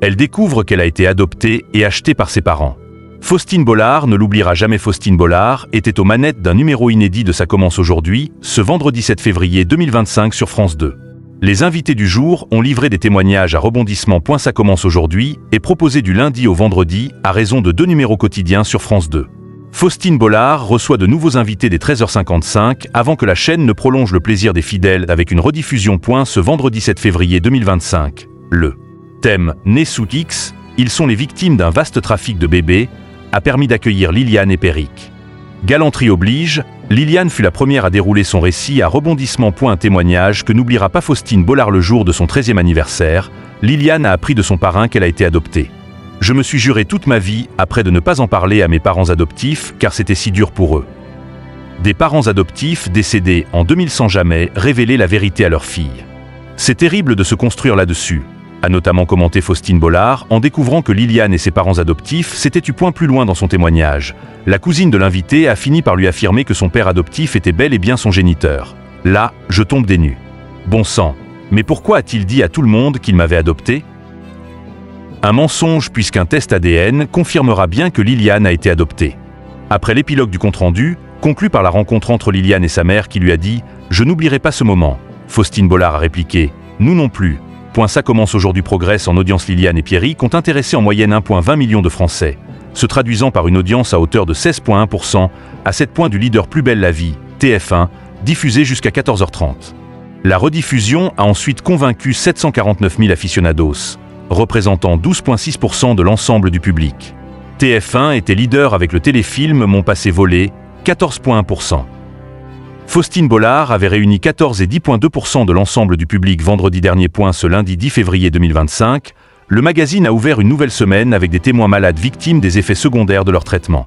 Elle découvre qu'elle a été adoptée et achetée par ses parents. Faustine Bollard ne l'oubliera jamais. Faustine Bollard était aux manettes d'un numéro inédit de Ça commence aujourd'hui, ce vendredi 7 février 2025 sur France 2. Les invités du jour ont livré des témoignages à rebondissement. Ça commence aujourd'hui et proposé du lundi au vendredi à raison de 2 numéros quotidiens sur France 2. Faustine Bollard reçoit de nouveaux invités dès 13h55 avant que la chaîne ne prolonge le plaisir des fidèles avec une rediffusion. Ce vendredi 7 février 2025. Le thème « Né sous X, ils sont les victimes d'un vaste trafic de bébés » a permis d'accueillir Liliane et Péric. Galanterie oblige, Liliane fut la première à dérouler son récit à rebondissement. Un témoignage que n'oubliera pas Faustine Bollard le jour de son 13e anniversaire. Liliane a appris de son parrain qu'elle a été adoptée. « Je me suis juré toute ma vie après de ne pas en parler à mes parents adoptifs car c'était si dur pour eux. » Des parents adoptifs décédés en 2000 sans jamais révéler la vérité à leur fille. « C'est terrible de se construire là-dessus », a notamment commenté Faustine Bollard en découvrant que Liliane et ses parents adoptifs s'étaient eu plus loin dans son témoignage. La cousine de l'invité a fini par lui affirmer que son père adoptif était bel et bien son géniteur. Là, je tombe des nues. Bon sang, mais pourquoi a-t-il dit à tout le monde qu'il m'avait adopté ? Un mensonge puisqu'un test ADN confirmera bien que Liliane a été adoptée. Après l'épilogue du compte-rendu, conclu par la rencontre entre Liliane et sa mère qui lui a dit « Je n'oublierai pas ce moment », Faustine Bollard a répliqué « Nous non plus ». Ça commence aujourd'hui progresse en audience. Liliane et Péric ont intéressé en moyenne 1,20 million de Français, se traduisant par une audience à hauteur de 16,1%, à 7 points du leader Plus belle la vie, TF1, diffusé jusqu'à 14h30. La rediffusion a ensuite convaincu 749 000 aficionados, représentant 12,6% de l'ensemble du public. TF1 était leader avec le téléfilm Mon passé volé, 14,1%. Faustine Bollard avait réuni 14 et 10,2% de l'ensemble du public vendredi dernier. Ce lundi 10 février 2025, le magazine a ouvert une nouvelle semaine avec des témoins malades victimes des effets secondaires de leur traitement.